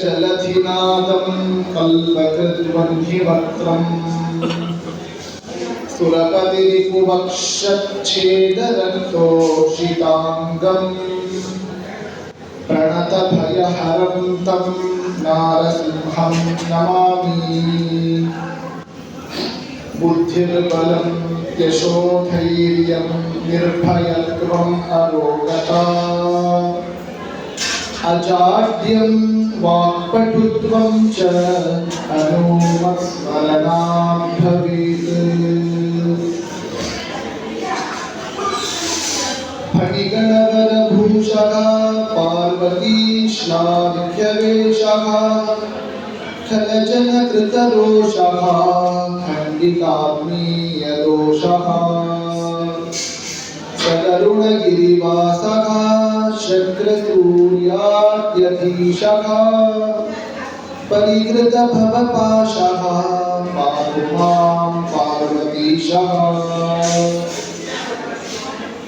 जलधिनादं कल्पकृद्वह्निवक्त्रम् सुरपतिरिपुवक्षच्छेदरक्तोषिताङ्गम् प्रणतभयहरं तं नारसिंहं नमामि। बुद्धिर्बलं यशोधैर्यं निर्भयत्वम् अरोगता अजाड्यं वाक्पटुत्वं च अनुमत्स्मरणात् भवेत्। फणिगणवरभूषः पार्वती श्लाघ्यवेषः खलजनकृतरोषः खण्डिकाग्नेयदोषः सगरुणगिरिवासः शक्रसूर्याद्यधीशः परिहृतभवपाशः पातु मां पार्वतीशः।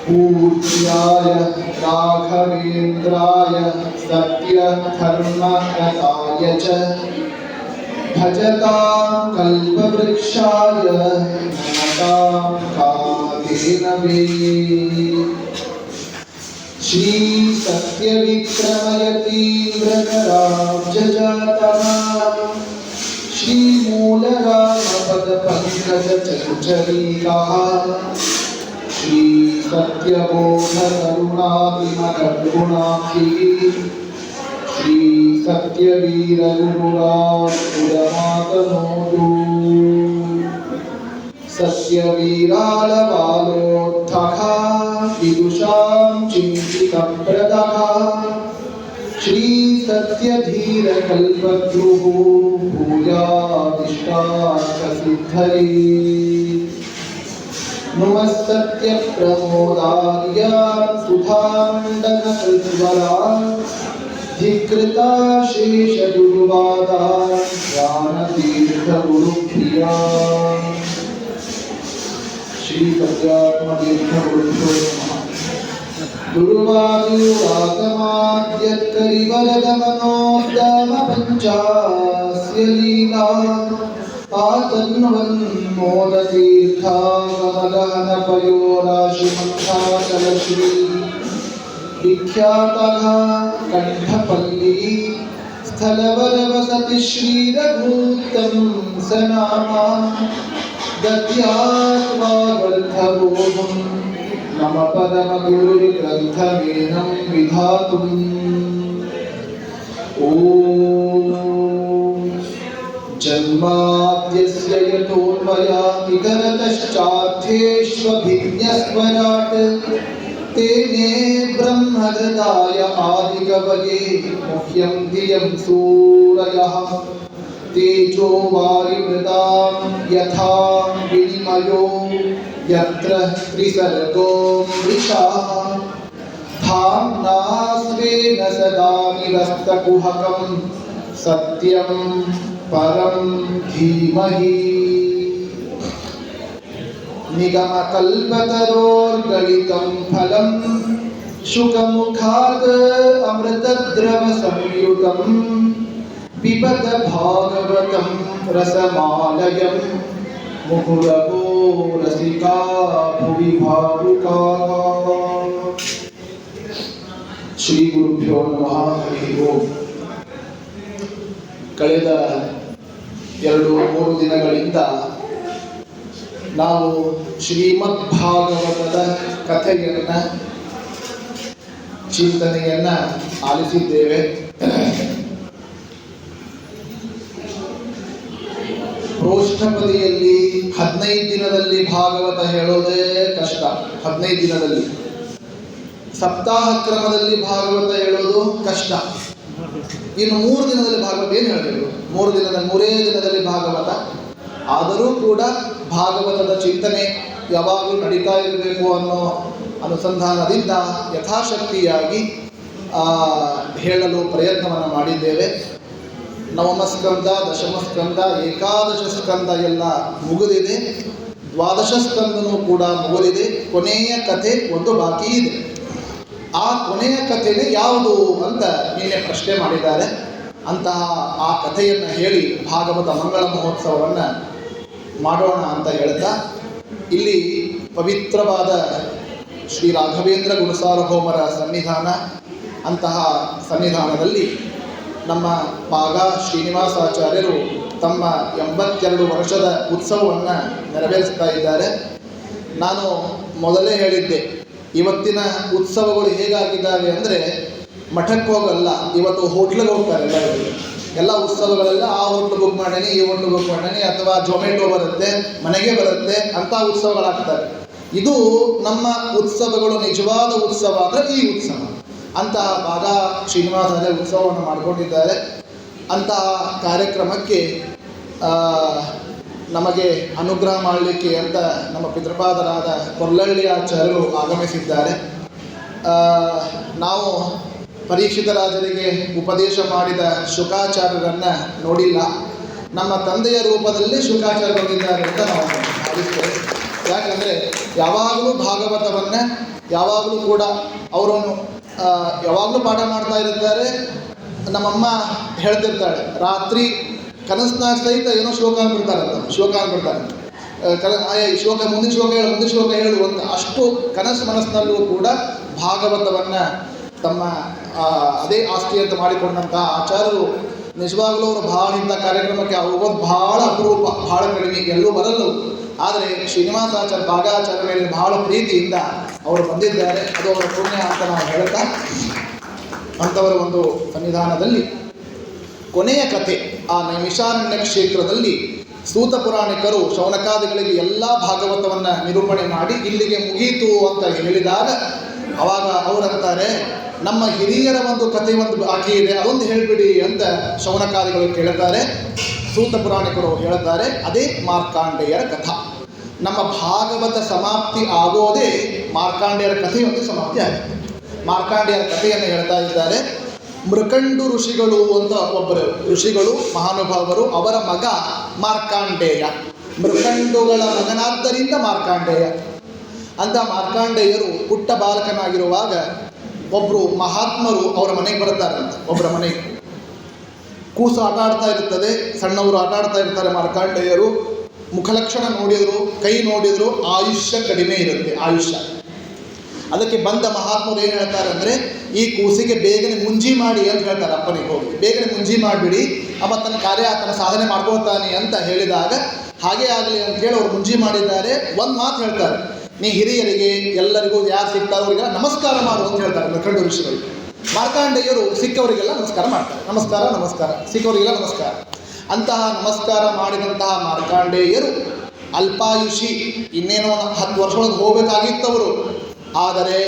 पूज्याय राघवेन्द्राय सत्यधर्मरताय च भजतां कल्पवृक्षाय नमतां कामधेनवे। श्री सत्यविक्रमयतीव्रकराब्जजातः श्रीमूलरामपदपङ्कजचञ्चरीकाः श्री सत्यबोधकरुणाभिमकगुणाभिः श्री सत्यवीरगुरुरात्पुरमातनोतु। सत्यवीरालबालोत्थः विदुषां चिन्तितप्रदः श्री सत्यधीरकल्पद्रुः भूयादिष्टार्थसिद्धये। नुमस्तत्यप्रमोदार्यान् सुधामण्डलकृद्वरान् धिकृताशेषगुरुवादान् ज्ञानतीर्थगुरुप्रियान्। श्री सत्यात्मतीर्थगुरुभ्यो नमः। दुर्वादिवरागमाद्यत्करिवरदमनोद्यमपञ्चास्य लीला आतन्वन्मोदतीर्थागमगहनपयोराशिमन्थाचलश्री विख्यातः कण्ठपल्ली स्थलवरवसति श्रीरघूत्तं स नामा दद्यात्वागर्थबोधं मम परमगुरुर्ग्रन्थमेनं विधातुम्। ॐ जन्माद्यस्य यतोऽन्वयादितरतश्चार्थेष्वभिज्ञस्वराट् तेने ब्रह्महृदाय आदिकवये मुह्यं धियं सूरयः तेजो वारिमृतां यथा विनिमयो यत्र त्रिसर्गो मृषा धाम्ना स्वेन सदा निरस्तकुहकं सत्यं परं धीमहि। निगमकल्पतरोर्गलितं फलं शुकमुखात् अमृतद्रवसंयुतं पिबत भागवतं रसमालयं मुहुरहो रसिका भुवि भावुकाः। ಶ್ರೀ ಗುರುಭ್ಯೋ ನಮಃ. ಹರಿ ಓಂ. ಕಳೆದ 2-3 ದಿನಗಳಿಂದ ನಾವು ಶ್ರೀಮದ್ ಭಾಗವತದ ಕಥೆಯನ್ನ ಚಿಂತನೆಯನ್ನ ಆಲಿಸಿದ್ದೇವೆ. ಪ್ರೋಷ್ಠಪದಿಯಲ್ಲಿ 15 ದಿನದಲ್ಲಿ ಭಾಗವತ ಹೇಳೋದೇ ಕಷ್ಟ. 15 ದಿನದಲ್ಲಿ ಸಪ್ತಾಹ ಕ್ರಮದಲ್ಲಿ ಭಾಗವತ ಹೇಳೋದು ಕಷ್ಟ. ಇನ್ನು 3 ದಿನದಲ್ಲಿ ಭಾಗವತ ಏನು ಹೇಳಬೇಕು? 3 ದಿನದಲ್ಲಿ ಭಾಗವತ. ಆದರೂ ಕೂಡ ಭಾಗವತದ ಚಿಂತನೆ ಯಾವಾಗಲೂ ನಡೀತಾ ಇರಬೇಕು ಅನ್ನೋ ಅನುಸಂಧಾನದಿಂದ ಯಥಾಶಕ್ತಿಯಾಗಿ ಹೇಳಲು ಪ್ರಯತ್ನವನ್ನು ಮಾಡಿದ್ದೇವೆ. ನವಮ ಸ್ಕಂದ, ದಶಮ ಸ್ಕಂದ, ಏಕಾದಶ ಸ್ಕಂದ ಎಲ್ಲ ಮುಗಿದಿದೆ. ದ್ವಾದಶ ಸ್ಕಂದನೂ ಕೂಡ ಮುಗಿದಿದೆ. ಕೊನೆಯ ಕಥೆ ಒಂದು ಬಾಕಿ ಇದೆ. ಆ ಕೊನೆಯ ಕಥೆನೇ ಯಾವುದು ಅಂತ ನಿನ್ನೆ ಪ್ರಶ್ನೆ ಮಾಡಿದ್ದಾರೆ. ಅಂತಹ ಆ ಕಥೆಯನ್ನು ಹೇಳಿ ಭಾಗವತ ಮಂಗಳ ಮಹೋತ್ಸವವನ್ನು ಮಾಡೋಣ ಅಂತ ಹೇಳ್ತಾ, ಇಲ್ಲಿ ಪವಿತ್ರವಾದ ಶ್ರೀ ರಾಘವೇಂದ್ರ ಗುರುಸಾರ್ವಭೌಮರ ಸನ್ನಿಧಾನ, ಅಂತಹ ಸನ್ನಿಧಾನದಲ್ಲಿ ನಮ್ಮ ಪಾಗ ಶ್ರೀನಿವಾಸಾಚಾರ್ಯರು ತಮ್ಮ 82 ವರ್ಷದ ಉತ್ಸವವನ್ನು ನೆರವೇರಿಸ್ತಾ ಇದ್ದಾರೆ. ನಾನು ಮೊದಲೇ ಹೇಳಿದ್ದೆ, ಇವತ್ತಿನ ಉತ್ಸವಗಳು ಹೇಗಾಗಿದ್ದಾವೆ ಅಂದರೆ ಮಠಕ್ಕೆ ಹೋಗಲ್ಲ, ಇವತ್ತು ಹೋಟ್ಲಿಗೆ ಹೋಗ್ತಾರೆ ಎಲ್ಲ ಉತ್ಸವಗಳೆಲ್ಲ. ಆ ಹೋಟ್ಲು ಬುಕ್ ಮಾಡೀನಿ, ಈ ಹೋಟ್ಲು ಬುಕ್ ಮಾಡೀನಿ, ಅಥವಾ ಜೊಮ್ಯಾಟೊ ಬರುತ್ತೆ, ಮನೆಗೆ ಬರುತ್ತೆ ಅಂತ ಉತ್ಸವಗಳಾಗ್ತವೆ. ಇದು ನಮ್ಮ ಉತ್ಸವಗಳು. ನಿಜವಾದ ಉತ್ಸವ ಅಂದರೆ ಈ ಉತ್ಸವ. ಅಂತಹ ಭಾಗ ಶ್ರೀನಿವಾಸರೇ ಉತ್ಸವವನ್ನು ಮಾಡಿಕೊಂಡಿದ್ದಾರೆ. ಅಂತಹ ಕಾರ್ಯಕ್ರಮಕ್ಕೆ ನಮಗೆ ಅನುಗ್ರಹ ಮಾಡಲಿಕ್ಕೆ ಅಂತ ನಮ್ಮ ಪಿತೃಪಾದರಾದ ಕೊಲ್ಲಳ್ಳಿ ಆಚಾರ್ಯರು ಆಗಮಿಸಿದ್ದಾರೆ. ನಾವು ಪರೀಕ್ಷಿತ ರಾಜರಿಗೆ ಉಪದೇಶ ಮಾಡಿದ ಶುಕಾಚಾರ್ಯರನ್ನು ನೋಡಿಲ್ಲ. ನಮ್ಮ ತಂದೆಯ ರೂಪದಲ್ಲಿ ಶುಕಾಚಾರ್ಯ ಬಂದಿದ್ದಾರೆ ಅಂತ ನಾವು ಭಾವಿಸ್ತೇವೆ. ಯಾಕಂದರೆ ಯಾವಾಗಲೂ ಭಾಗವತವನ್ನು ಯಾವಾಗಲೂ ಕೂಡ ಅವರನ್ನು ಯಾವಾಗಲೂ ಪಾಠ ಮಾಡ್ತಾ ಇರ್ತಾರೆ. ನಮ್ಮಮ್ಮ ಹೇಳ್ತಿರ್ತಾಳೆ, ರಾತ್ರಿ ಕನಸಿನಾಗ ಸಹಿತ ಏನೋ ಶ್ಲೋಕ ಅಂದ್ಬಿಡ್ತಾರಂತ, ಶ್ಲೋಕ ಮುಂದಿನ ಶ್ಲೋಕ ಹೇಳು ಅಂತ. ಅಷ್ಟು ಕನಸು ಮನಸ್ಸಿನಲ್ಲೂ ಕೂಡ ಭಾಗವತವನ್ನು ತಮ್ಮ ಅದೇ ಆಸ್ತಿ ಅಂತ ಮಾಡಿಕೊಂಡಂತಹ ಆಚಾರ್ಯರು. ನಿಜವಾಗ್ಲೂ ಅವರು ಭಾಳ ಇಂಥ ಕಾರ್ಯಕ್ರಮಕ್ಕೆ ಹೋಗೋದು ಭಾಳ ಅಪರೂಪ, ಭಾಳ ಕಡಿಮೆ, ಎಲ್ಲೂ ಬರಲ್ಲ. ಆದರೆ ಶ್ರೀನಿವಾಸಾಚಾರ್ಯ ಭಾಗಾಚಾರ್ಯ ಮೇಲೆ ಬಹಳ ಪ್ರೀತಿಯಿಂದ ಅವರು ಬಂದಿದ್ದಾರೆ. ಅದು ಅವರ ಪುಣ್ಯ ಅಂತ ನಾವು ಹೇಳ್ತಾ, ಅಂಥವರ ಒಂದು ಸನ್ನಿಧಾನದಲ್ಲಿ ಕೊನೆಯ ಕಥೆ, ಆ ನೈಮಿಷಾರಣ್ಯ ಕ್ಷೇತ್ರದಲ್ಲಿ ಸೂತ ಪುರಾಣಿಕರು ಶೌನಕಾದಿಗಳಿಗೆ ಎಲ್ಲ ಭಾಗವತವನ್ನು ನಿರೂಪಣೆ ಮಾಡಿ ಇಲ್ಲಿಗೆ ಮುಗೀತು ಅಂತ ಹೇಳಿದಾಗ, ಅವಾಗ ಅವರಂತಾರೆ, ನಮ್ಮ ಹಿರಿಯರ ಒಂದು ಕಥೆ ಒಂದು ಬಾಕಿ ಇದೆ, ಅದೊಂದು ಹೇಳಿಬಿಡಿ ಅಂತ ಶೌನಕಾದಿಗಳು ಕೇಳ್ತಾರೆ. ಸೂತ ಪುರಾಣಿಕರು ಹೇಳ್ತಾರೆ, ಅದೇ ಮಾರ್ಕಾಂಡೇಯರ ಕಥಾ. ನಮ್ಮ ಭಾಗವತ ಸಮಾಪ್ತಿ ಆಗೋದೇ ಮಾರ್ಕಾಂಡೇಯರ ಕಥೆಯೊಂದು ಸಮಾಪ್ತಿ ಆಗುತ್ತೆ. ಮಾರ್ಕಾಂಡೇಯರ ಕಥೆಯನ್ನು ಹೇಳ್ತಾ ಇದ್ದಾರೆ. ಮೃಕಂಡು ಋಷಿಗಳು ಅಂತ ಒಬ್ಬರು ಋಷಿಗಳು ಮಹಾನುಭಾವರು, ಅವರ ಮಗ ಮಾರ್ಕಾಂಡೇಯ. ಮೃಕಂಡುಗಳ ಮಗನಾದ್ದರಿಂದ ಮಾರ್ಕಾಂಡೇಯ ಅಂತ. ಮಾರ್ಕಾಂಡೇಯರು ಪುಟ್ಟ ಬಾಲಕನಾಗಿರುವಾಗ ಒಬ್ಬರು ಮಹಾತ್ಮರು ಅವರ ಮನೆಗೆ ಬರ್ತಾರಂತ. ಒಬ್ಬರ ಮನೆಗೆ ಕೂಸು ಆಟ ಆಡ್ತಾ ಇರ್ತದೆ, ಸಣ್ಣವರು ಆಟ ಆಡ್ತಾ ಇರ್ತಾರೆ. ಮಾರ್ಕಾಂಡೇಯರು ಮುಖಲಕ್ಷಣ ನೋಡಿದರು, ಕೈ ನೋಡಿದರು, ಆಯುಷ್ಯ ಕಡಿಮೆ ಇರುತ್ತೆ, ಆಯುಷ್ಯ. ಅದಕ್ಕೆ ಬಂದ ಮಹಾತ್ಮರು ಏನು ಹೇಳ್ತಾರೆ ಅಂದರೆ, ಈ ಕೂಸಿಗೆ ಬೇಗನೆ ಮುಂಜಿ ಮಾಡಿ ಅಂತ ಹೇಳ್ತಾರೆ. ಅಪ್ಪನಿಗೆ ಹೋಗಿ ಬೇಗನೆ ಮುಂಜಿ ಮಾಡಿಬಿಡಿ, ಅವ ತನ್ನ ಕಾರ್ಯ ತನ್ನ ಸಾಧನೆ ಮಾಡ್ಕೊಳ್ತಾನೆ ಅಂತ ಹೇಳಿದಾಗ, ಹಾಗೇ ಆಗಲಿ ಅಂತೇಳಿ ಅವ್ರು ಮುಂಜಿ ಮಾಡಿದ್ದಾರೆ. ಒಂದು ಮಾತು ಹೇಳ್ತಾರೆ, ನೀ ಹಿರಿಯರಿಗೆ ಎಲ್ಲರಿಗೂ ಯಾರು ಸಿಗ್ತಾರೋ ಅವರಿಗೆಲ್ಲ ನಮಸ್ಕಾರ ಮಾಡು ಅಂತ ಹೇಳ್ತಾರೆ ಮೃಕಂಡು ಋಷಿಗಳು. ಮಾರ್ಕಾಂಡೇಯರು ಸಿಕ್ಕವರಿಗೆಲ್ಲ ನಮಸ್ಕಾರ ಮಾಡ್ತಾರೆ. ನಮಸ್ಕಾರ, ಸಿಕ್ಕವರಿಗೆಲ್ಲ ನಮಸ್ಕಾರ. ಅಂತಹ ನಮಸ್ಕಾರ ಮಾಡಿದಂತಹ ಮಾರ್ಕಾಂಡೇಯರು ಅಲ್ಪಾಯುಷಿ, ಇನ್ನೇನೋ 10 ವರ್ಷದೊಳಗೆ ಹೋಗಬೇಕಾಗಿತ್ತವರು. ಆದರೆ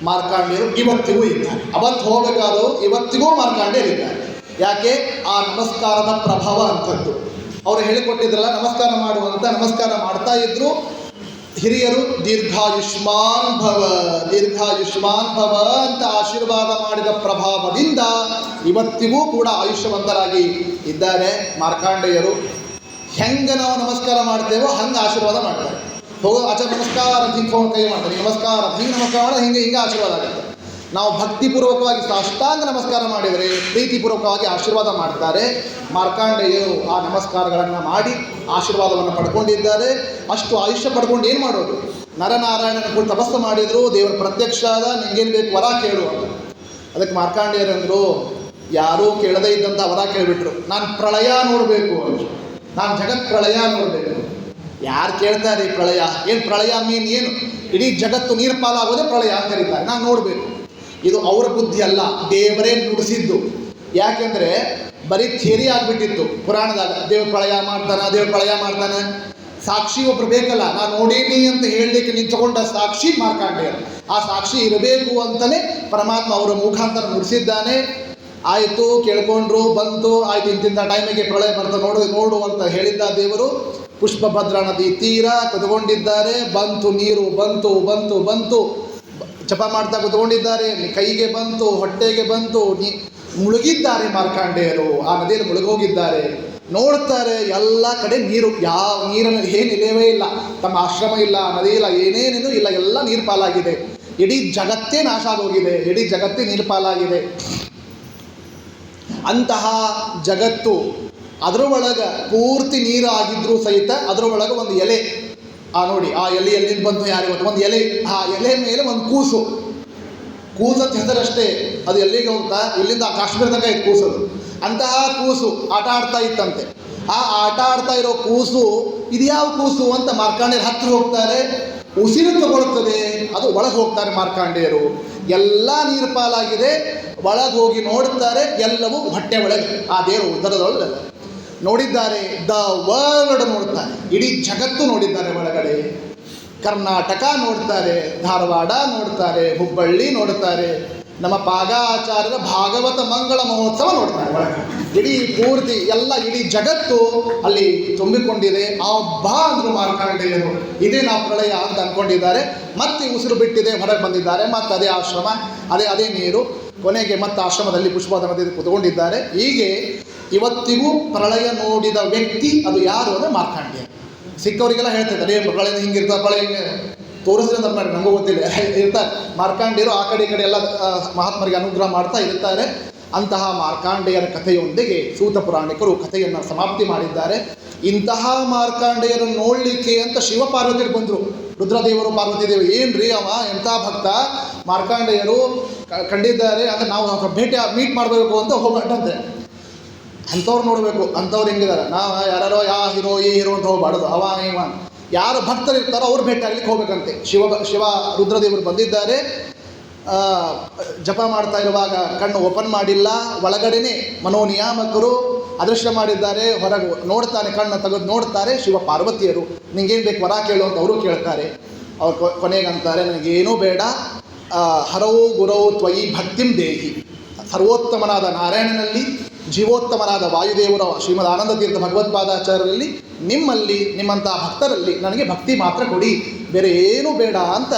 ಮಾರ್ಕಾಂಡೇಯರು ಇವತ್ತಿಗೂ ಇದ್ದಾರೆ. ಅವತ್ತು ಹೋಗಬೇಕಾದವರು ಇವತ್ತಿಗೂ ಮಾರ್ಕಾಂಡೇಯರು ಇದ್ದಾರೆ. ಯಾಕೆ? ಆ ನಮಸ್ಕಾರದ ಪ್ರಭಾವ ಅಂಥದ್ದು. ಅವರು ಹೇಳಿಕೊಟ್ಟಿದ್ರಲ್ಲ ನಮಸ್ಕಾರ ಮಾಡುವಂತ, ನಮಸ್ಕಾರ ಮಾಡ್ತಾ ಇದ್ರು. ಹಿರಿಯರು ದೀರ್ಘಾಯುಷ್ಮಾನ್ ಭವ ಅಂತ ಆಶೀರ್ವಾದ ಮಾಡಿದ ಪ್ರಭಾವದಿಂದ ಇವತ್ತಿಗೂ ಕೂಡ ಆಯುಷ್ಯವಂತರಾಗಿ ಇದ್ದಾರೆ ಮಾರ್ಕಾಂಡೇಯರು. ಹೆಂಗೆ ನಾವು ನಮಸ್ಕಾರ ಮಾಡ್ತೇವೋ ಹಂಗೆ ಆಶೀರ್ವಾದ ಮಾಡ್ತಾರೆ. ಹೋಗೋ ಆಚಾರ ನಮಸ್ಕಾರ ಹಿಂಗೆ ಕೈ ಮಾಡ್ತಾರೆ, ನಮಸ್ಕಾರ ಹಿಂಗೆ ಮಾಡಿ ಹಿಂಗೆ ಆಶೀರ್ವಾದ ಆಗುತ್ತೆ. ನಾವು ಭಕ್ತಿಪೂರ್ವಕವಾಗಿ ಸಾಷ್ಟಾಂಗ ನಮಸ್ಕಾರ ಮಾಡಿದರೆ ಪ್ರೀತಿಪೂರ್ವಕವಾಗಿ ಆಶೀರ್ವಾದ ಮಾಡ್ತಾರೆ. ಮಾರ್ಕಾಂಡೇಯರು ಆ ನಮಸ್ಕಾರಗಳನ್ನು ಮಾಡಿ ಆಶೀರ್ವಾದವನ್ನು ಪಡ್ಕೊಂಡಿದ್ದಾರೆ. ಅಷ್ಟು ಆಯುಷ್ಯ ಪಡ್ಕೊಂಡು ಏನು ಮಾಡೋದು? ನರನಾರಾಯಣನ ಕೂಡ ತಪಸ್ಸು ಮಾಡಿದರು. ದೇವರ ಪ್ರತ್ಯಕ್ಷ ಆದ, ನಿಂಗೇನು ಬೇಕು ವರ ಕೇಳು ಅಂತ. ಅದಕ್ಕೆ ಮಾರ್ಕಾಂಡೇಯರಂದರು, ಯಾರೂ ಕೇಳದೇ ಇದ್ದಂಥ ವರ ಕೇಳಿಬಿಟ್ರು, ನಾನು ಪ್ರಳಯ ನೋಡಬೇಕು ಅಂತ. ನಾನು ಜಗತ್ ಪ್ರಳಯ ನೋಡಬೇಕು. ಯಾರು ಕೇಳ್ತಾರೆ ಪ್ರಳಯ? ಏನು ಪ್ರಳಯ ಮೀನ್ ಏನು? ಇಡೀ ಜಗತ್ತು ನೀರು ಪಾಲಾಗೋದೇ ಪ್ರಳಯ ಅಂತ ಕರೀತಾರೆ. ನಾನು ನೋಡಬೇಕು. ಇದು ಅವರ ಬುದ್ಧಿ ಅಲ್ಲ, ದೇವರೇ ನುಡಿಸಿದ್ದು. ಯಾಕೆಂದರೆ ಬರೀ ಥಿಯರಿ ಆಗಿಬಿಟ್ಟಿತ್ತು ಪುರಾಣದಾಗ. ದೇವ್ರ ಪ್ರಳಯ ಮಾಡ್ತಾನೆ, ಸಾಕ್ಷಿ ಒಬ್ರು ಬೇಕಲ್ಲ. ನಾನು ನೋಡೀನಿ ಅಂತ ಹೇಳಲಿಕ್ಕೆ ನಿಂತುಕೊಂಡ ಸಾಕ್ಷಿ ಮಾರ್ಕಾಂಡೇಯ. ಆ ಸಾಕ್ಷಿ ಇರಬೇಕು ಅಂತಲೇ ಪರಮಾತ್ಮ ಅವರ ಮುಖಾಂತರ ನುಡಿಸಿದ್ದಾನೆ. ಆಯಿತು, ಕೇಳ್ಕೊಂಡ್ರು, ಬಂತು, ಆಯ್ತು, ಇಂತಿಂಥ ಟೈಮಿಗೆ ಪ್ರಳಯ ಬರ್ತಾ ನೋಡು ಅಂತ ಹೇಳಿದ್ದ ದೇವರು. ಪುಷ್ಪಭದ್ರಾ ನದಿ ತೀರ ಕುತ್ಕೊಂಡಿದ್ದಾರೆ. ಬಂತು ನೀರು, ಬಂತು ಜಪ ಮಾಡ್ತಾ ಕುತ್ಕೊಂಡಿದ್ದಾರೆ. ಕೈಗೆ ಬಂತು, ಹೊಟ್ಟೆಗೆ ಬಂತು, ಮುಳುಗಿದ್ದಾರೆ ಮಾರ್ಕಾಂಡೇಯರು. ಆ ನದಿಯಲ್ಲಿ ಮುಳುಗೋಗಿದ್ದಾರೆ. ನೋಡ್ತಾರೆ ಎಲ್ಲ ಕಡೆ ನೀರು, ಯಾವ ನೀರನ್ನು ಏನಿಲ್ಲವೇ ಇಲ್ಲ. ತಮ್ಮ ಆಶ್ರಮ ಇಲ್ಲ, ನದಿ ಇಲ್ಲ, ಏನೇನೇನು ಇಲ್ಲ, ಎಲ್ಲ ನೀರು ಪಾಲಾಗಿದೆ. ಇಡೀ ಜಗತ್ತೇ ನಾಶ ಆಗೋಗಿದೆ, ಇಡೀ ಜಗತ್ತೇ ನೀರು ಪಾಲಾಗಿದೆ. ಅಂತಹ ಜಗತ್ತು ಅದರ ಒಳಗೆ ಪೂರ್ತಿ ನೀರು ಆಗಿದ್ರೂ ಸಹಿತ ಅದರ ಒಳಗೆ ಒಂದು ಎಲೆ, ನೋಡಿ ಆ ಎಲೆ ಎಲ್ಲಿಂದ ಬಂತು ಯಾರಿಗೆ ಗೊತ್ತು, ಒಂದು ಎಲೆ, ಆ ಎಲೆ ಮೇಲೆ ಒಂದು ಕೂಸು ಅಂತ ಹೆಸರಷ್ಟೇ, ಅದು ಎಲ್ಲಿಗೆ ಹೋಗ್ತಾ ಇಲ್ಲಿಂದ ಕಾಶ್ಮೀರ ತನಕ ಇತ್ತು ಕೂಸದು. ಅಂತಹ ಕೂಸು ಆಟ ಆಡ್ತಾ ಇತ್ತಂತೆ. ಆ ಆಟ ಆಡ್ತಾ ಇರೋ ಕೂಸು ಇದು ಯಾವ ಕೂಸು ಅಂತ ಮಾರ್ಕಾಂಡೇಯರು ಹತ್ತಿರ ಹೋಗ್ತಾರೆ. ಉಸಿರು ತಗೊಳ್ತದೆ, ಅದು ಒಳಗೆ ಹೋಗ್ತಾರೆ ಮಾರ್ಕಾಂಡೇಯರು. ಎಲ್ಲ ನೀರು ಪಾಲಾಗಿದೆ, ಒಳಗೆ ಹೋಗಿ ನೋಡುತ್ತಾರೆ, ಎಲ್ಲವೂ ಹೊಟ್ಟೆ ಒಳಗೆ ಆ ದೇವರು ಉದರದೊಳಗೆ ನೋಡಿದ್ದಾರೆ. ದ ವರ್ಲ್ಡ್ ನೋಡ್ತಾರೆ, ಇಡೀ ಜಗತ್ತು ನೋಡಿದ್ದಾರೆ. ಒಳಗಡೆ ಕರ್ನಾಟಕ ನೋಡ್ತಾರೆ, ಧಾರವಾಡ ನೋಡ್ತಾರೆ, ಹುಬ್ಬಳ್ಳಿ ನೋಡ್ತಾರೆ, ನಮ್ಮ ಪಾಗಾಚಾರ್ಯರ ಭಾಗವತ ಮಂಗಳ ಮಹೋತ್ಸವ ನೋಡ್ತಾರೆ. ಒಳಗೆ ಇಡೀ ಪೂರ್ತಿ ಎಲ್ಲ ಇಡೀ ಜಗತ್ತು ಅಲ್ಲಿ ತುಂಬಿಕೊಂಡಿದೆ. ಆ ಬಾ ಅಂದರು ಮಾರ್ಕಾಂಡೇಯರು, ಇದೇ ನಾವು ಪ್ರಳಯ ಅಂತ ಅಂದ್ಕೊಂಡಿದ್ದಾರೆ. ಮತ್ತೆ ಉಸಿರು ಬಿಟ್ಟಿದೆ, ಹೊರಗೆ ಬಂದಿದ್ದಾರೆ. ಮತ್ತು ಅದೇ ಆಶ್ರಮ, ಅದೇ ನೀರು. ಕೊನೆಗೆ ಮತ್ತೆ ಆಶ್ರಮದಲ್ಲಿ ಪುಷ್ಪದ ನದಿಯಲ್ಲಿ ಕುತ್ಕೊಂಡಿದ್ದಾರೆ. ಹೀಗೆ ಇವತ್ತಿಗೂ ಪ್ರಳಯ ನೋಡಿದ ವ್ಯಕ್ತಿ ಅದು ಯಾರು ಅಂದರೆ ಮಾರ್ಕಾಂಡೇಯ. ಸಿಕ್ಕವರಿಗೆಲ್ಲ ಹೇಳ್ತಿದ್ದಾರೆ, ಪ್ರಳಯ ಹಿಂಗಿರ್ತಾರೆ, ಪ್ರಳಯ ಹಿಂಗೆ ತೋರಿಸಿದ್ರೆ ಅಂತ ಮಾಡಿ ನಮಗೂ ಗೊತ್ತಿಲ್ಲ ಇರ್ತಾರೆ. ಮಾರ್ಕಾಂಡೇಯರು ಆ ಕಡೆ ಈ ಕಡೆ ಎಲ್ಲ ಮಹಾತ್ಮರಿಗೆ ಅನುಗ್ರಹ ಮಾಡ್ತಾ ಇರ್ತಾರೆ. ಅಂತಹ ಮಾರ್ಕಾಂಡೇಯರ ಕಥೆಯೊಂದಿಗೆ ಸೂತ ಪುರಾಣಿಕರು ಕಥೆಯನ್ನು ಸಮಾಪ್ತಿ ಮಾಡಿದ್ದಾರೆ. ಇಂತಹ ಮಾರ್ಕಾಂಡೇಯರನ್ನು ನೋಡಲಿಕ್ಕೆ ಅಂತ ಶಿವಪಾರ್ವತಿಯರು ಬಂದರು. ರುದ್ರದೇವರು ಪಾರ್ವತಿ ದೇವಿ, ಏನ್ರಿ ಅವ ಎಂಥ ಭಕ್ತ ಮಾರ್ಕಾಂಡೇಯರು ಕಂಡಿದ್ದಾರೆ ಅಂದರೆ ನಾವು ಮೀಟ್ ಮಾಡಬೇಕು ಅಂತ ಹೋಗ್ಬಿಟ್ಟಂತೆ. ಅಂಥವ್ರು ನೋಡಬೇಕು, ಅಂಥವ್ರು ಹೆಂಗಿದ್ದಾರೆ. ನಾವು ಯಾರೋ ಹೀರೋ ಈ ಹೀರೋ ಅಂತ ಹೋಗ್ಬಾರ್ದು. ಅವ ಇವ ಯಾರು ಭಕ್ತರು ಇರ್ತಾರೋ ಅವ್ರು ಭೇಟಿ ಆಗ್ಲಿಕ್ಕೆ ಹೋಗ್ಬೇಕಂತೆ. ಶಿವ ರುದ್ರದೇವರು ಬಂದಿದ್ದಾರೆ. ಜಪ ಮಾಡ್ತಾ ಇರುವಾಗ ಕಣ್ಣು ಓಪನ್ ಮಾಡಿಲ್ಲ, ಒಳಗಡೆನೆ ಮನೋನಿಯಾಮಕರು ಅದೃಶ್ಯ ಮಾಡಿದ್ದಾರೆ. ಹೊರಗೆ ನೋಡ್ತಾನೆ, ಕಣ್ಣು ತೆಗೆದು ನೋಡ್ತಾರೆ ಶಿವ ಪಾರ್ವತಿಯರು. ನಿಂಗೇನು ಬೇಕು ವರ ಕೇಳು ಅಂತ ಅವರು ಕೇಳ್ತಾರೆ. ಅವ್ರು ಕೊನೆಗಂತಾರೆ, ನನಗೇನೂ ಬೇಡ, ಹರೌ ಗುರೌ ತ್ವಯಿ ಭಕ್ತಿಂ ದೇಹಿ. ಸರ್ವೋತ್ತಮನಾದ ನಾರಾಯಣನಲ್ಲಿ, ಜೀವೋತ್ತಮನಾದ ವಾಯುದೇವರ ಶ್ರೀಮದ್ ಆನಂದ ತೀರ್ಥ ಭಗವತ್ಪಾದಾಚಾರ್ಯರಲ್ಲಿ, ನಿಮ್ಮಲ್ಲಿ, ನಿಮ್ಮಂಥ ಭಕ್ತರಲ್ಲಿ ನನಗೆ ಭಕ್ತಿ ಮಾತ್ರ ಕೊಡಿ, ಬೇರೆ ಏನೂ ಬೇಡ ಅಂತ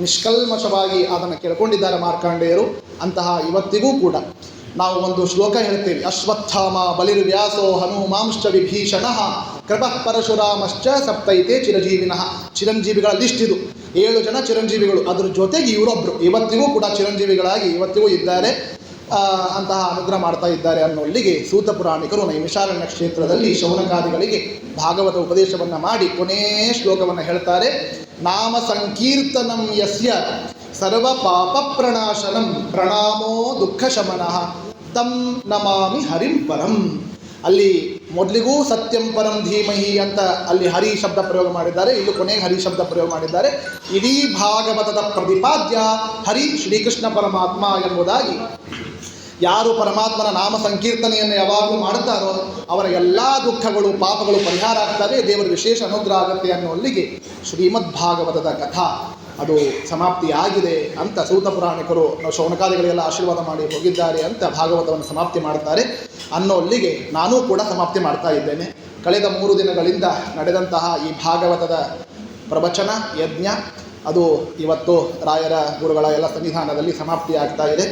ನಿಷ್ಕಲ್ಮಶವಾಗಿ ಅದನ್ನು ಕೇಳ್ಕೊಂಡಿದ್ದಾರೆ ಮಾರ್ಕಾಂಡೇಯರು. ಅಂತಹ ಇವತ್ತಿಗೂ ಕೂಡ ನಾವು ಒಂದು ಶ್ಲೋಕ ಹೇಳ್ತೇವೆ, ಅಶ್ವತ್ಥಾಮ ಬಲಿರ್ವ್ಯಾಸೋ ಹನುಮಾಂಶ್ಚ ವಿಭೀಷಣಃ ಕೃಪಃ ಪರಶುರಾಮಶ್ಚ ಸಪ್ತೈತೆ ಚಿರಂಜೀವಿನಃ. ಚಿರಂಜೀವಿಗಳ ಲಿಸ್ಟ್ ಇದು, 7 ಜನ ಚಿರಂಜೀವಿಗಳು. ಅದ್ರ ಜೊತೆಗೆ ಇವರೊಬ್ಬರು ಇವತ್ತಿಗೂ ಕೂಡ ಚಿರಂಜೀವಿಗಳಾಗಿ ಇವತ್ತಿಗೂ ಇದ್ದಾರೆ. ಅಂತಹ ಅನುಗ್ರಹ ಮಾಡ್ತಾ ಇದ್ದಾರೆ ಅನ್ನೋಲ್ಲಿಗೆ ಸೂತ ಪುರಾಣಿಕರು ನೈಮಿಷಾರಣ್ಯ ಕ್ಷೇತ್ರದಲ್ಲಿ ಶೌನಕಾದಿಗಳಿಗೆ ಭಾಗವತ ಉಪದೇಶವನ್ನು ಮಾಡಿ ಕೊನೆಯ ಶ್ಲೋಕವನ್ನು ಹೇಳ್ತಾರೆ. ನಾಮ ಸಂಕೀರ್ತನಂ ಯಸ್ಯ ಸರ್ವ ಪಾಪ ಪ್ರಣಾಶನಂ ಪ್ರಣಾಮೋ ದುಃಖ ಶಮನಃ ತಂ ನಮಾಮಿ ಹರಿಂ ಪರಂ. ಅಲ್ಲಿ ಮೊದಲಿಗೂ ಸತ್ಯಂ ಪರಂ ಧೀಮಹಿ ಅಂತ ಅಲ್ಲಿ ಹರಿ ಶಬ್ದ ಪ್ರಯೋಗ ಮಾಡಿದ್ದಾರೆ, ಇಲ್ಲೂ ಕೊನೆಗೆ ಹರಿ ಶಬ್ದ ಪ್ರಯೋಗ ಮಾಡಿದ್ದಾರೆ. ಇಡೀ ಭಾಗವತದ ಪ್ರತಿಪಾದ್ಯ ಹರಿ ಶ್ರೀಕೃಷ್ಣ ಪರಮಾತ್ಮ ಎಂಬುದಾಗಿ. ಯಾರು ಪರಮಾತ್ಮನ ನಾಮ ಸಂಕೀರ್ತನೆಯನ್ನು ಯಾವಾಗಲೂ ಮಾಡುತ್ತಾರೋ ಅವರ ಎಲ್ಲ ದುಃಖಗಳು ಪಾಪಗಳು ಪರಿಹಾರ ಆಗ್ತವೆ, ದೇವರ ವಿಶೇಷ ಅನುಗ್ರಹ ಆಗುತ್ತೆ ಅನ್ನೋಲ್ಲಿಗೆ ಶ್ರೀಮದ್ ಭಾಗವತದ ಕಥಾ ಅದು ಸಮಾಪ್ತಿಯಾಗಿದೆ ಅಂತ ಸೂತ ಪುರಾಣಿಕರು ಶೌನಕಾದಿಗಳಿಗೆಲ್ಲ ಆಶೀರ್ವಾದ ಮಾಡಿ ಹೋಗಿದ್ದಾರೆ ಅಂತ ಭಾಗವತವನ್ನು ಸಮಾಪ್ತಿ ಮಾಡ್ತಾರೆ. ಅನ್ನೋಲ್ಲಿಗೆ ನಾನೂ ಕೂಡ ಸಮಾಪ್ತಿ ಮಾಡ್ತಾ ಇದ್ದೇನೆ. ಕಳೆದ 3 ದಿನಗಳಿಂದ ನಡೆದಂತಹ ಈ ಭಾಗವತದ ಪ್ರವಚನ ಯಜ್ಞ ಅದು ಇವತ್ತು ರಾಯರ ಗುರುಗಳ ಎಲ್ಲ ಸನ್ನಿಧಾನದಲ್ಲಿ ಸಮಾಪ್ತಿ ಆಗ್ತಾ ಇದೆ.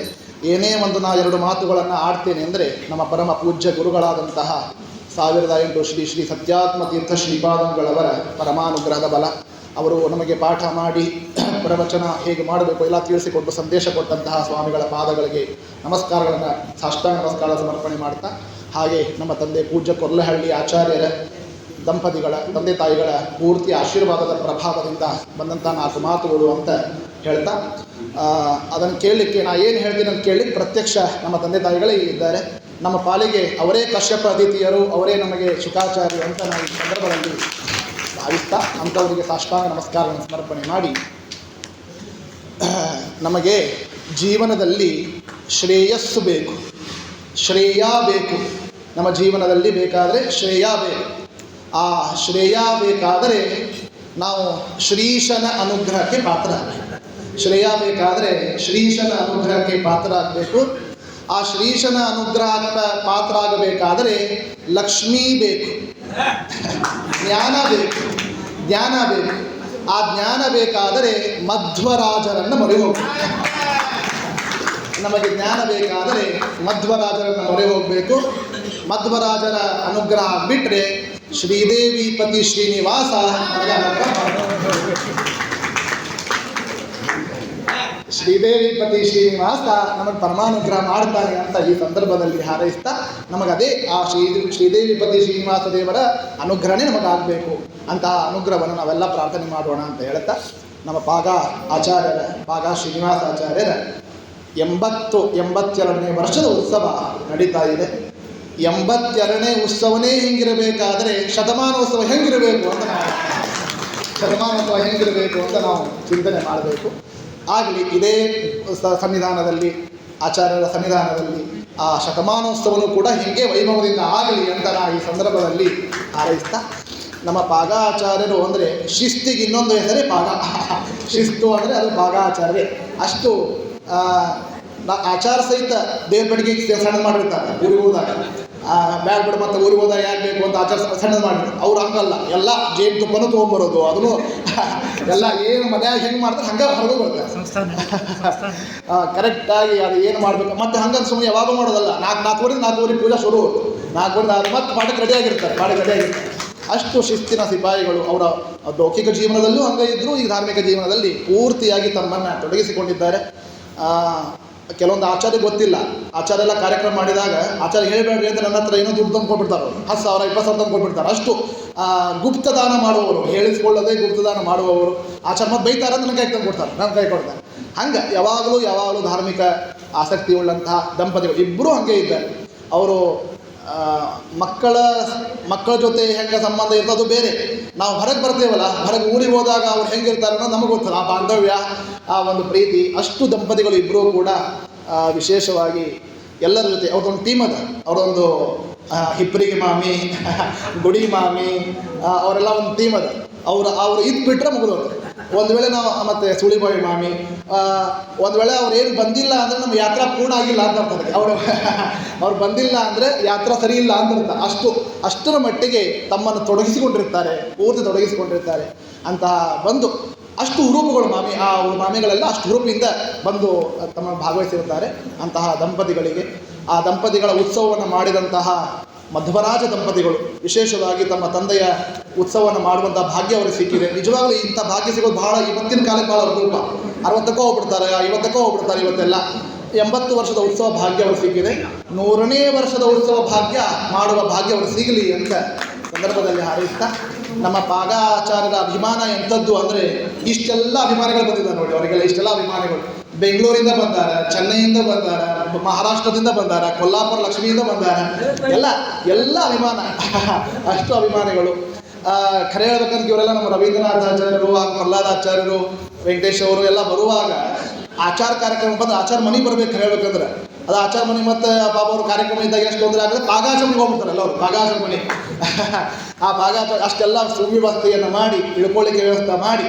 ಏನೇ ಒಂದು 2 ಮಾತುಗಳನ್ನು ಆಡ್ತೇನೆ ಅಂದರೆ ನಮ್ಮ ಪರಮ ಪೂಜ್ಯ ಗುರುಗಳಾದಂತಹ 1008 ಶ್ರೀ ಶ್ರೀ ಸತ್ಯಾತ್ಮ ತೀರ್ಥ ಶ್ರೀಪಾದಂಗಳವರ ಪರಮಾನುಗ್ರಹದ ಬಲ. ಅವರು ನಮಗೆ ಪಾಠ ಮಾಡಿ ಪ್ರವಚನ ಹೇಗೆ ಮಾಡಬೇಕು ಎಲ್ಲ ತಿಳಿಸಿಕೊಟ್ಟು ಸಂದೇಶ ಕೊಟ್ಟಂತಹ ಸ್ವಾಮಿಗಳ ಪಾದಗಳಿಗೆ ನಮಸ್ಕಾರಗಳನ್ನು ಸಾಷ್ಟಾಂಗ ನಮಸ್ಕಾರ ಸಮರ್ಪಣೆ ಮಾಡ್ತಾ, ಹಾಗೆ ನಮ್ಮ ತಂದೆ ಪೂಜ್ಯ ಕೊರ್ಲಹಳ್ಳಿ ಆಚಾರ್ಯರ ದಂಪತಿಗಳ ತಂದೆ ತಾಯಿಗಳ ಪೂರ್ತಿ ಆಶೀರ್ವಾದದ ಪ್ರಭಾವದಿಂದ ಬಂದಂಥ 4 ಮಾತುಗಳು ಅಂತ ಹೇಳ್ತಾ, ಅದನ್ನು ಕೇಳಲಿಕ್ಕೆ ನಾ ಏನು ಹೇಳ್ತೀನಿ ಅಂತ ಕೇಳಲಿಕ್ಕೆ ಪ್ರತ್ಯಕ್ಷ ನಮ್ಮ ತಂದೆ ತಾಯಿಗಳೇ ಇಲ್ಲಿದ್ದಾರೆ. ನಮ್ಮ ಪಾಲಿಗೆ ಅವರೇ ಕಶ್ಯಪ ಅತಿಥಿಯರು, ಅವರೇ ನಮಗೆ ಶುಕಾಚಾರ್ಯರು ಅಂತ ನಾವು ಈ ಸಂದರ್ಭದಲ್ಲಿ ಭಾವಿಸ್ತಾ ಅಂಥವರಿಗೆ ಸಾಷ್ಟಾಂಗ ನಮಸ್ಕಾರವನ್ನು ಸಮರ್ಪಣೆ ಮಾಡಿ, ನಮಗೆ ಜೀವನದಲ್ಲಿ ಶ್ರೇಯಸ್ಸು ಬೇಕು, ಶ್ರೇಯ ಬೇಕು. ನಮ್ಮ ಜೀವನದಲ್ಲಿ ಬೇಕಾದರೆ ಶ್ರೇಯ ಬೇಕು. ಆ ಶ್ರೇಯ ಬೇಕಾದರೆ ನಾವು ಶ್ರೀಶನ ಅನುಗ್ರಹಕ್ಕೆ ಪಾತ್ರ ಆಗಬೇಕು. ಶ್ರೇಯ ಬೇಕಾದರೆ ಶ್ರೀಶನ ಅನುಗ್ರಹಕ್ಕೆ ಪಾತ್ರ ಆಗಬೇಕು. ಆ ಶ್ರೀಶನ ಅನುಗ್ರಹಕ್ಕೆ ಪಾತ್ರ ಆಗಬೇಕಾದರೆ ಲಕ್ಷ್ಮೀ ಬೇಕು, ಜ್ಞಾನ ಬೇಕು, ಜ್ಞಾನ ಬೇಕು. ಆ ಜ್ಞಾನ ಬೇಕಾದರೆ ಮಧ್ವರಾಜರನ್ನು ಮೊರೆ ಹೋಗಬೇಕು. ನಮಗೆ ಜ್ಞಾನ ಬೇಕಾದರೆ ಮಧ್ವರಾಜರನ್ನು ಮೊರೆ ಹೋಗಬೇಕು. ಮಧ್ವರಾಜರ ಅನುಗ್ರಹ ಬಿಟ್ಟರೆ ಶ್ರೀದೇವಿ ಪತಿ ಶ್ರೀನಿವಾಸ ಶ್ರೀದೇವಿ ಪತಿ ಶ್ರೀನಿವಾಸ ನಮಗೆ ಪರಮಾನುಗ್ರಹ ಮಾಡ್ತಾನೆ ಅಂತ ಈ ಸಂದರ್ಭದಲ್ಲಿ ಹಾರೈಸ್ತಾ ನಮಗದೇ ಆ ಶ್ರೀದೇವಿ ಪತಿ ಶ್ರೀನಿವಾಸ ದೇವರ ಅನುಗ್ರಹನೇ ನಮಗಾಗಬೇಕು ಅಂತಹ ಅನುಗ್ರಹವನ್ನು ನಾವೆಲ್ಲ ಪ್ರಾರ್ಥನೆ ಮಾಡೋಣ ಅಂತ ಹೇಳ್ತಾ ನಮ್ಮ ಪಾಗ ಶ್ರೀನಿವಾಸ ಆಚಾರ್ಯರ 82ನೇ ವರ್ಷದ ಉತ್ಸವ ನಡೀತಾ ಇದೆ. 82ನೇ ಉತ್ಸವನೇ ಹಿಂಗಿರಬೇಕಾದರೆ ಶತಮಾನೋತ್ಸವ ಹೆಂಗಿರಬೇಕು ಅಂತ ನಾವು ಚಿಂತನೆ ಮಾಡಬೇಕು. ಆಗಲಿ ಇದೇ ಸನ್ನಿಧಾನದಲ್ಲಿ ಆಚಾರ್ಯರ ಸನ್ನಿಧಾನದಲ್ಲಿ ಆ ಶತಮಾನೋತ್ಸವನು ಕೂಡ ಹೀಗೆ ವೈಭವದಿಂದ ಆಗಲಿ ಅಂತ ಈ ಸಂದರ್ಭದಲ್ಲಿ ಹಾರೈಸ್ತಾ ನಮ್ಮ ಪಾಗಾಚಾರ್ಯರು ಅಂದರೆ ಶಿಸ್ತಿಗೆ ಇನ್ನೊಂದು ಹೆಸರೇ ಶಿಸ್ತು ಅಂದರೆ ಅದು ಪಾಗಾಚಾರ್ಯರೇ. ಅಷ್ಟು ಆಚಾರ ಸಹಿತ ದೇವ್ರ ಬೆಳಗ್ಗೆ ಸಣ್ಣ ಮಾಡಿರ್ತಾರೆ ಊರಿಗೆ ಹೋದಾಗ. ಬ್ಯಾಗ್ ಬಿಡು ಮತ್ತು ಊರಿಗೆ ಹೋದಾಗ ಯಾಕೆ ಬೇಕು ಅಂತ ಆಚಾರ ಸಣ್ಣದು ಮಾಡಿರ್ತಾರೆ. ಅವ್ರು ಹಂಗಲ್ಲ, ಎಲ್ಲ ಜೇನು ತುಪ್ಪನೂ ತೊಗೊಂಬರೋದು, ಅದನ್ನು ಎಲ್ಲ ಏನು ಮನ್ಯಾಗ ಹೆಂಗೆ ಮಾಡ್ತಾರೆ ಹಂಗೆ ಹೊರಗೂ ಬರ್ತಾರೆ ಕರೆಕ್ಟಾಗಿ ಅದು ಏನು ಮಾಡಬೇಕು. ಮತ್ತು ಹಂಗಂತ ಸುಮ್ಮನೆ ಯಾವಾಗ ಮಾಡೋದಲ್ಲ. 4 ಪೂಜೆ ಶುರು, 4 ಮತ್ತೆ ಪಾಠಕ್ಕೆ ರೆಡಿಯಾಗಿರ್ತಾರೆ. ಅಷ್ಟು ಶಿಸ್ತಿನ ಸಿಪಾಯಿಗಳು. ಅವರ ಲೌಕಿಕ ಜೀವನದಲ್ಲೂ ಹಂಗೆ ಇದ್ದರು, ಈ ಧಾರ್ಮಿಕ ಜೀವನದಲ್ಲಿ ಪೂರ್ತಿಯಾಗಿ ತಮ್ಮನ್ನು ತೊಡಗಿಸಿಕೊಂಡಿದ್ದಾರೆ. ಕೆಲವೊಂದು ಆಚಾರ್ಯ ಗೊತ್ತಿಲ್ಲ, ಆಚಾರ್ಯ ಎಲ್ಲ ಕಾರ್ಯಕ್ರಮ ಮಾಡಿದಾಗ ಆಚಾರ್ಯ ಹೇಳಬೇಡ್ರಿ ಅಂತ ನನ್ನ ಹತ್ರ ಏನೋ ದುಡ್ಡು ತಂದು ಕೊಟ್ಬಿಡ್ತಾರೆ. 10,000 20,000 ತಂದು ಕೊಟ್ಬಿಡ್ತಾರೆ. ಅಷ್ಟು ಗುಪ್ತದಾನ ಮಾಡುವವರು, ಹೇಳಿಸ್ಕೊಳ್ಳದೆ ಗುಪ್ತದಾನ ಮಾಡುವವರು. ಆಚಾರ್ಯ ಮತ್ತೆ ಬೈತಾರೆ ಅಂತ ನನ್ನ ಕೈ ತಂದು ಕೊಡ್ತಾರೆ, ನನ್ನ ಕೈ ಕೊಡ್ತಾರೆ. ಹಂಗೆ ಯಾವಾಗಲೂ ಧಾರ್ಮಿಕ ಆಸಕ್ತಿ ಉಳ್ಳಂತಹ ದಂಪತಿಗಳು ಇಬ್ಬರೂ ಹಾಗೆ ಇದ್ದಾರೆ. ಅವರು ಮಕ್ಕಳ ಜೊತೆ ಹೆಂಗೆ ಸಂಬಂಧ ಇರ್ತದೆ ಬೇರೆ. ನಾವು ಹೊರಗೆ ಬರ್ತೇವಲ್ಲ, ಹೊರಗೆ ಊರಿಗೆ ಹೋದಾಗ ಅವ್ರು ಹೆಂಗಿರ್ತಾರೆ ಅನ್ನೋದು ನಮಗೆ ಗೊತ್ತಲ್ಲ. ಆ ಬಾಂಧವ್ಯ, ಆ ಒಂದು ಪ್ರೀತಿ, ಅಷ್ಟು ದಂಪತಿಗಳು ಇಬ್ಬರೂ ಕೂಡ ವಿಶೇಷವಾಗಿ ಎಲ್ಲರ ಜೊತೆ ಅವ್ರದ್ದೊಂದು ಟೀಮ್ ಅದ. ಅವರೊಂದು ಹಿಪ್ಪರಿಗೆ ಮಾಮಿ, ಗುಡಿ ಮಾಮಿ, ಅವರೆಲ್ಲ ಒಂದು ಟೀಮ್ ಅದ. ಅವರು ಇದು ಬಿಟ್ಟರೆ ಮುಗಿದೋದು. ಒಂದು ವೇಳೆ ನಾವು ಮತ್ತು ಸುಳಿಬಾಯಿ ಮಾಮಿ, ಒಂದು ವೇಳೆ ಅವ್ರು ಏನು ಬಂದಿಲ್ಲ ಅಂದರೆ ನಮ್ಮ ಯಾತ್ರಾ ಪೂರ್ಣ ಆಗಿಲ್ಲ ಅಂತ ಅರ್ಥದೆ. ಅವ್ರು ಬಂದಿಲ್ಲ ಅಂದರೆ ಯಾತ್ರಾ ಸರಿ ಇಲ್ಲ ಅಂತ ಅಷ್ಟರ ಮಟ್ಟಿಗೆ ತಮ್ಮನ್ನು ಪೂರ್ತಿ ತೊಡಗಿಸಿಕೊಂಡಿರ್ತಾರೆ. ಅಂತಹ ಬಂದು ಅಷ್ಟು ಹುರುಪುಗಳು ಆ ಮಾಮಿಗಳೆಲ್ಲ ಅಷ್ಟು ಹುರುಪಿಂದ ಬಂದು ತಮ್ಮ ಭಾಗವಹಿಸಿರುತ್ತಾರೆ. ಅಂತಹ ದಂಪತಿಗಳಿಗೆ, ಆ ದಂಪತಿಗಳ ಉತ್ಸವವನ್ನು ಮಾಡಿದಂತಹ ಮಧ್ವರಾಜ ದಂಪತಿಗಳು ವಿಶೇಷವಾಗಿ ತಮ್ಮ ತಂದೆಯ ಉತ್ಸವವನ್ನು ಮಾಡುವಂಥ ಭಾಗ್ಯ ಅವರಿಗೆ ಸಿಕ್ಕಿದೆ. ನಿಜವಾಗ್ಲೂ ಇಂಥ ಭಾಗ್ಯ ಸಿಗೋದು ಭಾಳ ಇವತ್ತಿನ ಕಾಲಕ್ಕೆ ಭಾಳ ಅಪರೂಪ. 60ಕ್ಕೂ ಹೋಗ್ಬಿಡ್ತಾರೆ, 50ಕ್ಕೂ ಹೋಗ್ಬಿಡ್ತಾರೆ. ಇವತ್ತೆಲ್ಲ 80 ವರ್ಷದ ಉತ್ಸವ ಭಾಗ್ಯ ಅವ್ರಿಗೆ ಸಿಕ್ಕಿದೆ. 100ನೇ ವರ್ಷದ ಉತ್ಸವ ಮಾಡುವ ಭಾಗ್ಯ ಅವ್ರಿಗೆ ಸಿಗಲಿ ಅಂತ ಸಂದರ್ಭದಲ್ಲಿ ಹಾರೈಸ್ತಾ ನಮ್ಮ ಪಾಗಾಚಾರ್ಯರ ಅಭಿಮಾನ ಎಂಥದ್ದು ಅಂದರೆ ಇಷ್ಟೆಲ್ಲ ಅಭಿಮಾನಿಗಳು ಬಂದಿದ್ದಾರೆ ನೋಡಿ. ಅವರಿಗೆಲ್ಲ ಇಷ್ಟೆಲ್ಲ ಅಭಿಮಾನಿಗಳು ಬೆಂಗಳೂರಿಂದ ಬಂದಾರ, ಚೆನ್ನೈಯಿಂದ ಬಂದಾರ, ಮಹಾರಾಷ್ಟ್ರದಿಂದ ಬಂದಾರ, ಕೊಲ್ಲಾಪುರ ಲಕ್ಷ್ಮಿಯಿಂದ ಬಂದಾರ. ಎಲ್ಲ ಅಭಿಮಾನ, ಅಷ್ಟು ಅಭಿಮಾನಿಗಳು. ಖರೆ ಹೇಳ್ಬೇಕಂದ್ರೆ ಇವರೆಲ್ಲ ನಮ್ಮ ರವೀಂದ್ರನಾಥಾಚಾರ್ಯರು ಹಾಗೂ ಪ್ರಹ್ಲಾದಾಚಾರ್ಯರು, ವೆಂಕಟೇಶ್ ಅವರು ಎಲ್ಲ ಬರುವಾಗ ಆಚಾರ ಕಾರ್ಯಕ್ರಮ ಬಂದು ಆಚಾರ ಮನೆಗೆ ಬರ್ಬೇಕು. ಹೇಳ್ಬೇಕಂದ್ರೆ ಅದು ಆಚಾರ ಮನೆ ಮತ್ತು ಪಾಪ ಅವ್ರ ಕಾರ್ಯಕ್ರಮ ಇದ್ದಾಗ ಎಷ್ಟು ತೊಂದರೆ ಆಗುತ್ತೆ, ಪಾಗಾಚಾರ ಮನೆಗೆ ಹೋಗ್ಬಿಡ್ತಾರೆ ಎಲ್ಲವರು. ಪಾಗಾಚಾರ ಮನೆ ಆ ಪಾಗಾಚಾರ ಅಷ್ಟೆಲ್ಲ ಸುವ್ಯವಸ್ಥೆಯನ್ನು ಮಾಡಿ, ಇಳ್ಕೊಳ್ಳಿಕ್ಕೆ ವ್ಯವಸ್ಥೆ ಮಾಡಿ,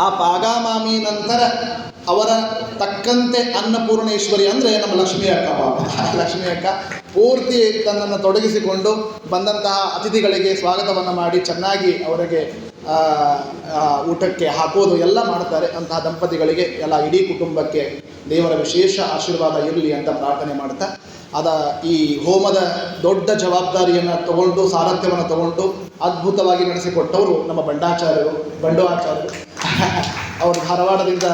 ಆ ಪಾಗಾಮಾಮಿ ನಂತರ ಅವರ ತಕ್ಕಂತೆ ಅನ್ನಪೂರ್ಣೇಶ್ವರಿ ಅಂದರೆ ನಮ್ಮ ಲಕ್ಷ್ಮೀ ಅಕ್ಕ. ಲಕ್ಷ್ಮೀ ಅಕ್ಕ ಪೂರ್ತಿ ತನ್ನನ್ನು ತೊಡಗಿಸಿಕೊಂಡು ಬಂದಂತಹ ಅತಿಥಿಗಳಿಗೆ ಸ್ವಾಗತವನ್ನು ಮಾಡಿ ಚೆನ್ನಾಗಿ ಅವರಿಗೆ ಊಟಕ್ಕೆ ಹಾಕೋದು ಎಲ್ಲ ಮಾಡ್ತಾರೆ. ಅಂತಹ ದಂಪತಿಗಳಿಗೆ ಎಲ್ಲ ಇಡೀ ಕುಟುಂಬಕ್ಕೆ ದೇವರ ವಿಶೇಷ ಆಶೀರ್ವಾದ ಇರಲಿ ಅಂತ ಪ್ರಾರ್ಥನೆ ಮಾಡ್ತಾ ಈ ಹೋಮದ ದೊಡ್ಡ ಜವಾಬ್ದಾರಿಯನ್ನು ತಗೊಂಡು, ಸಾರಥ್ಯವನ್ನು ತಗೊಂಡು ಅದ್ಭುತವಾಗಿ ನಡೆಸಿಕೊಟ್ಟವರು ನಮ್ಮ ಬಂಡು ಆಚಾರ್ಯರು. ಅವರು ಧಾರವಾಡದಿಂದ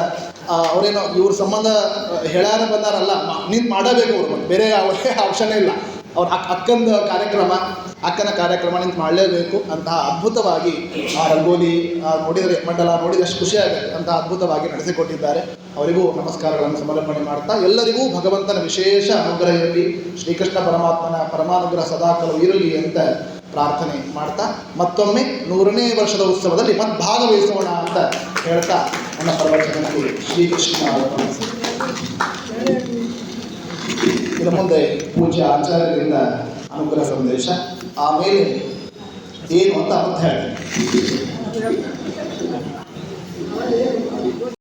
ಅವರೇನೋ ಇವ್ರ ಸಂಬಂಧ ಹೇಳ್ಯಾರ ಬಂದಾರಲ್ಲ, ನಿಂತು ಮಾಡಬೇಕು ಅವರು, ಬೇರೆ ಅವರೇ ಆಪ್ಷನ್ನೇ ಇಲ್ಲ. ಅವ್ರ ಅಕ್ಕನ ಕಾರ್ಯಕ್ರಮ ನಿಂತು ಮಾಡಲೇಬೇಕು. ಅಂತಹ ಅದ್ಭುತವಾಗಿ ಆ ರಂಗೋಲಿ ನೋಡಿದರೆ, ಮಂಡಲ ನೋಡಿದಷ್ಟು ಖುಷಿಯಾಗುತ್ತೆ. ಅಂತಹ ಅದ್ಭುತವಾಗಿ ನಡೆಸಿಕೊಟ್ಟಿದ್ದಾರೆ. ಅವರಿಗೂ ನಮಸ್ಕಾರಗಳನ್ನು ಸಮರ್ಪಣೆ ಮಾಡ್ತಾ ಎಲ್ಲರಿಗೂ ಭಗವಂತನ ವಿಶೇಷ ಅನುಗ್ರಹ ಇರಲಿ, ಶ್ರೀಕೃಷ್ಣ ಪರಮಾತ್ಮನ ಪರಮಾನುಗ್ರಹ ಸದಾಕಾಲ ಇರಲಿ ಅಂತ ಪ್ರಾರ್ಥನೆ ಮಾಡ್ತಾ ಮತ್ತೊಮ್ಮೆ 100ನೇ ವರ್ಷದ ಉತ್ಸವದಲ್ಲಿ ಮತ್ತೆ ಭಾಗವಹಿಸೋಣ ಅಂತ ಹೇಳ್ತಾ ನನ್ನ ಪ್ರವಚನಕ್ಕೆ ಶ್ರೀಕೃಷ್ಣ. ಇದರ ಮುಂದೆ ಪೂಜ್ಯ ಆಚಾರ್ಯರಿಂದ ಅನುಗ್ರಹ ಸಂದೇಶ, ಆಮೇಲೆ ಏನು ಅಂತ ಅರ್ಥ ಹೇಳ್ತೀನಿ.